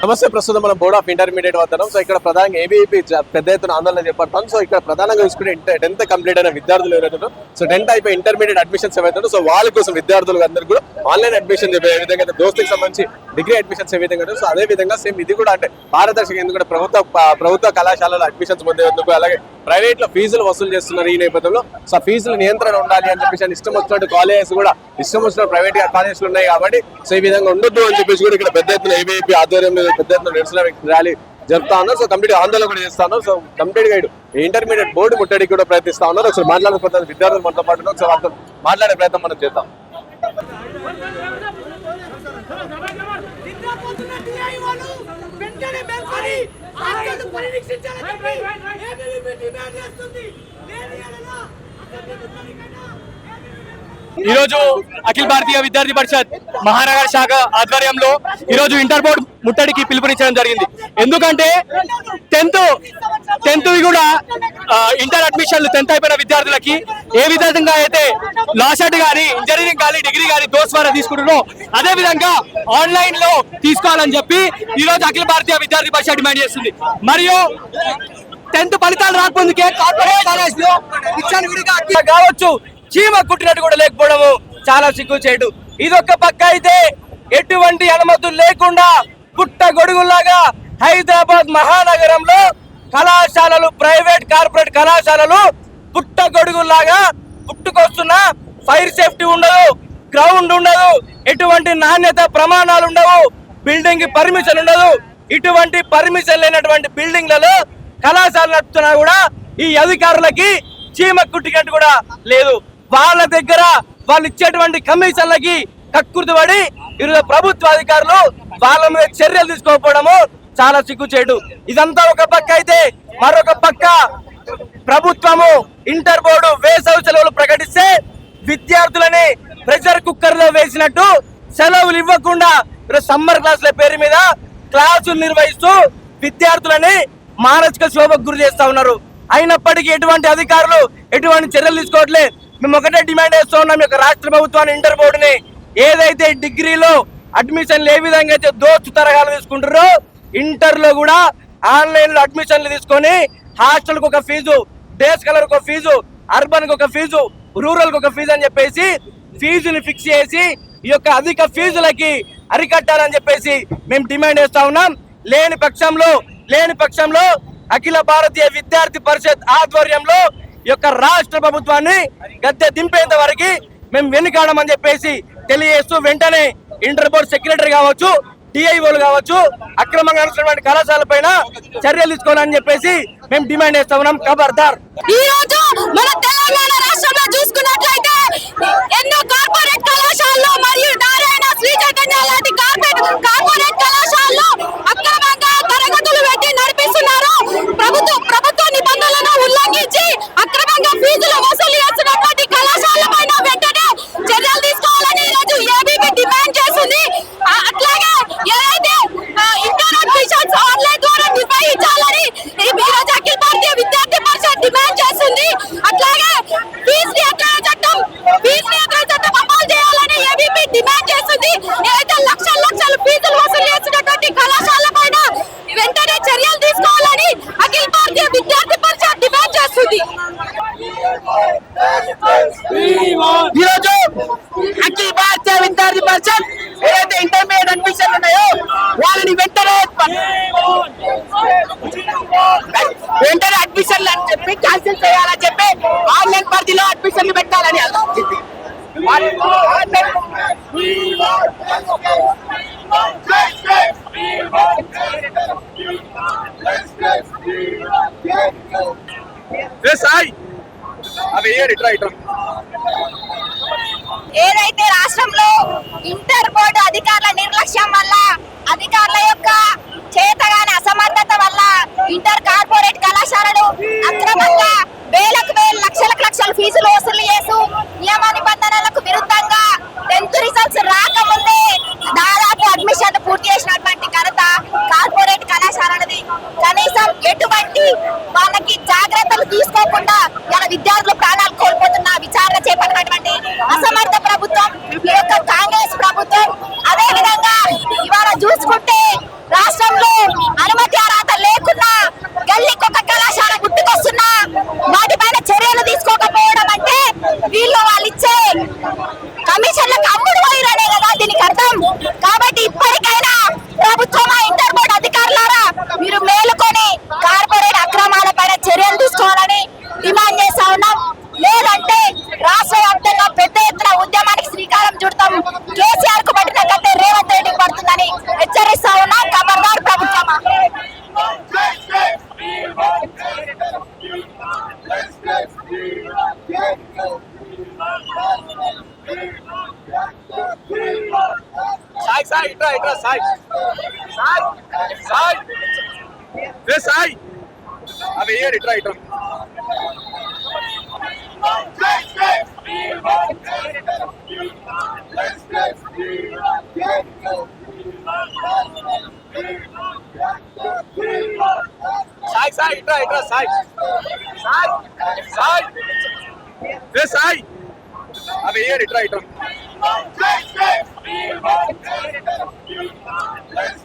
నమస్తే. ప్రస్తుతం మనం బోర్డ్ ఆఫ్ ఇంటర్మీడియట్ వద్దాం. సో ఇక్కడ ప్రధానంగా ఏబీవీపీ పెద్ద ఎత్తున ఆందోళన చేపడతాం. సో ఇక్కడ ప్రధానంగా చూసుకుంటే 10th కంప్లీట్ అయిన విద్యార్థులు ఎవరైతే సో 10th అయిపోయి ఇంటర్మీడియట్ అడ్మిషన్స్ ఏవైతే సో వాళ్ళ కోసం విద్యార్థులు అందరూ కూడా ఆన్లైన్ అడ్మిషన్ ఏ విధంగా దోస్తుకి సంబంధించి డిగ్రీ అడ్మిషన్స్ ఏ విధంగా సో అదే విధంగా సేమ్ ఇది కూడా అంటే పారదర్శక ఎందుకంటే ప్రభుత్వ కళాశాలలో అడ్మిషన్స్ పొందేందుకు అలాగే ప్రైవేట్ లో ఫీజులు వసూలు చేస్తున్నారు. ఈ నేపథ్యంలో సో ఫీజులు నియంత్రణ ఉండాలి అని చెప్పేసి ఇష్టం వచ్చినట్టు కాలేజెస్ కూడా ఇష్టం వచ్చిన ప్రైవేట్ కాలేజెస్ ఉన్నాయి కాబట్టి సో ఈ విధంగా ఉండొద్దు అని చెప్పేసి కూడా ఇక్కడ పెద్ద ఎత్తున ఏబీవీపీ ఆధ్వర్యంలో పెద్ద ఎత్తున నిరసన ర్యాలీ జరుపుతా ఉన్నారు. సో కంప్లీట్ ఆందోళన కూడా చేస్తా ఉన్నారు. సో కంప్లీట్ గా ఇంటర్మీడియట్ బోర్డు ముట్టడికి కూడా ప్రయత్నిస్తా ఉన్నారు. ఒకసారి మాట్లాడే విద్యార్థులు మనతో పాటు ఒకసారి వాళ్ళతో మాట్లాడే ప్రయత్నం మనం చేద్దాం. ఈ రోజు అఖిల భారతీయ విద్యార్థి పరిషత్ మహానగర్ శాఖ ఆధ్వర్యంలో ఈ రోజు ఇంటర్ బోర్డు ముట్టడికి పిలుపునిచ్చడం జరిగింది. ఎందుకంటే 10th కూడా ఇంటర్ అడ్మిషన్లు 10th అయిపోయిన విద్యార్థులకి ఏ విధంగా అయితే లాసెట్ కానీ ఇంజనీరింగ్ కానీ డిగ్రీ కానీ దోస్ ద్వారా తీసుకుంటున్నారో అదే విధంగా ఆన్లైన్ లో తీసుకోవాలని చెప్పి ఈ రోజు అఖిల భారతీయ విద్యార్థి పరిషత్ డిమాండ్ చేస్తుంది. మరియు 10th ఫలితాలు రాకముందుకే కార్పొరేట్ కాలేజ్ లో కావచ్చు చీమ కుట్టినట్టు కూడా లేకపోవడము చాలా సిగ్గుచేటు. ఇదొక్క పక్క అయితే ఎటువంటి అనుమతులు లేకుండా పుట్ట గొడుగులాగా హైదరాబాద్ మహానగరంలో కళాశాలలు ప్రైవేట్ కార్పొరేట్ కళాశాలలు పుట్ట గొడుగులాగా పుట్టుకొస్తున్న ఫైర్ సేఫ్టీ ఉండదు, గ్రౌండ్ ఉండదు, ఎటువంటి నాణ్యత ప్రమాణాలు ఉండవు, బిల్డింగ్ పర్మిషన్ ఉండదు. ఇటువంటి పర్మిషన్ లేనటువంటి బిల్డింగ్లలో కళాశాల నడుపుతున్నా కూడా ఈ అధికారులకి చీమ కుట్టినట్టు కూడా లేదు. వాళ్ళ దగ్గర వాళ్ళు ఇచ్చేటువంటి కమిషన్లకి కక్కుర్తిపడి ఈరోజు ప్రభుత్వ అధికారులు వాళ్ళ మీద చర్యలు తీసుకోకపోవడము చాలా సిగ్గుచేటు. ఇదంతా ఒక పక్క అయితే మరొక పక్క ప్రభుత్వము ఇంటర్ బోర్డు వేసవి సెలవులు ప్రకటిస్తే విద్యార్థులని ప్రెషర్ కుక్కర్ లో వేసినట్టు సెలవులు ఇవ్వకుండా సమ్మర్ క్లాసుల పేరు మీద క్లాసులు నిర్వహిస్తూ విద్యార్థులని మానసిక శోభకు గురి చేస్తా ఉన్నారు. అయినప్పటికీ ఎటువంటి అధికారులు ఎటువంటి చర్యలు తీసుకోవట్లేదు. మేము ఒకటే డిమాండ్ చేస్తూ ఉన్నాం, యొక్క రాష్ట్ర ప్రభుత్వాన్ని ఇంటర్ బోర్డుని ఏదైతే డిగ్రీలో అడ్మిషన్లు ఏ విధంగా అయితే దోస్తు తరహాలు తీసుకుంటారో ఇంటర్ లో కూడా ఆన్లైన్ లో అడ్మిషన్లు తీసుకొని హాస్టల్ కు ఒక ఫీజు, డే స్కాలర్ కు ఒక ఫీజు, అర్బన్ కు ఒక ఫీజు, రూరల్ కు ఒక ఫీజు అని చెప్పేసి ఫీజుని ఫిక్స్ చేసి ఈ యొక్క అధిక ఫీజులకి అరికట్టాలని చెప్పేసి మేము డిమాండ్ చేస్తా ఉన్నాం. లేని పక్షంలో అఖిల భారతీయ విద్యార్థి పరిషత్ ఆధ్వర్యంలో ఈ యొక్క రాష్ట్ర ప్రభుత్వాన్ని గద్దె దింపేంత వరకు మేము వెనుకాడమని చెప్పేసి తెలియజేస్తూ వెంటనే ఇంటర్ బోర్డు సెక్రటరీ కావచ్చు, డిఐఓలు కావచ్చు అక్రమంగా నడుస్తున్నటువంటి కళాశాల పైన చర్యలు తీసుకోవాలని చెప్పేసి మేము డిమాండ్ చేస్తా ఉన్నాం. ఖబర్దార్. ఈ రోజు మన తెలంగాణ రాష్ట్రంలో చూసుకున్నట్లయితే ఎన్నో కార్పొరేట్ కళాశాలలో మరియు నారాయణ శ్రీ చైతన్య లాంటి కార్పొరేట్ కళాశాలలో అక్రమంగా తరగతులు పెట్టి నడిపిస్తున్నారు. ప్రభుత్వ నిబంధనలను ఉల్లంఘించి అక్రమంగా ఫీజులు వసూలు చేస్తున్నటువంటి కళాశాల పైన వెంటనే చర్యలు తీసుకోవాలని ఈ రోజు ఏబీవీపీ డిమాండ్ చేస్తుంది. అట్లాగే ఏదైతే ఇంటర్ అడ్మిషన్స్ ఆన్లైన్ ద్వారా నిర్వహించాలని ఈ రోజు అఖిల భారతీయ విద్యార్థి పరిషత్ డిమాండ్ చేస్తుంది. అట్లాగే ఫీజు నియంత్రణ చట్టం అమలు చేయాలని ఏబీవీపీ డిమాండ్ చేస్తుంది. ఏదైతే లక్షల ఫీజులు వసూలు చేస్తున్నటువంటి కళాశాల పైన వెంటనే చర్యలు తీసుకోవాలని అఖిల భారతీయ విద్యార్థి పరిషత్ డిమాండ్ చేస్తుంది. ఈరోజు అఖిల భారతీయ విద్యార్థి పరిషత్ ఏదైతే ఇంటర్మీడియట్ అడ్మిషన్లు ఉన్నాయో వాళ్ళని వెంటనే అడ్మిషన్లు అని చెప్పి క్యాన్సిల్ చేయాలని చెప్పి ఆన్లైన్ పరిధిలో అడ్మిషన్లు పెట్టాలని ఏదైతే రాష్ట్రంలో ఇంటర్ బోర్డు అధికారుల నిర్లక్ష్యం వల్ల అధికారుల యొక్క చేతగాని అసమర్థత వల్ల ఇంటర్ కార్పొరేట్ కళాశాలలు అక్రమంగా వేలకు లక్షల ఫీజులు వసూలు చేస్తూ నియమ నిబంధనలకు విరుద్ధంగా 10th రిజల్ట్స్ రాకముందే దాదాపు అడ్మిషన్ పూర్తి చేసినటువంటి ఘనత కార్పొరేట్ కళాశాలది. కనీసం ఎటువంటి వాళ్ళకి జాగ్రత్తలు తీసుకోకుండా ఇలా విద్యార్థులు ప్రాణాలు కోల్పోతున్న విచారణ చేపట్టినటువంటి అసమర్థ ప్రభుత్వం ఈ యొక్క కాంగ్రెస్ ప్రభుత్వం. అదే విధంగా ఇవాళ చూసుకుంటే రాష్ట్రంలో అనుమతి అర్హత లేకున్నా గల్లీకి ఒక కళాశాల గుర్తుకొస్తున్నా వాటిపైన చర్యలు తీసుకోకపోవడం అంటే వీళ్ళు వాళ్ళు ఇచ్చే కమిషన్లకు అమ్ముడు పోయిరనే కదా దీనికి అర్థం. కాబట్టి ఇప్పటికైనా ప్రభుత్వం ఇంటర్ బోర్డు అధికారులారా మీరు మేలుకొని కార్పొరేట్ అక్రమాలపైన చర్యలు తీసుకోవాలని డిమాండ్ చేస్తా ఉన్నాం. లేదంటే రాష్ట్ర వ్యాప్తంగా పెద్ద ఎత్తున ఉద్యమానికి శ్రీకారం చుడతాం. కేసీఆర్ కు పట్టిన కట్టే రేవంత్ రెడ్డికి పడుతుందని హెచ్చరిస్తా ఉన్నాం. ఖబర్దార్ ప్రభుత్వమా. సాయి సాయి ఇట్రా ఇట్రా సాయి సాయి సాయి రే సాయి అవి ఏర్ ఇట్రా ఇట్రా సాయి సాయి ఇట్రా ఇట్రా సాయి సాయి సాయి రే సాయి అవి ఏర్ ఇట్రా ఇట్రా Let's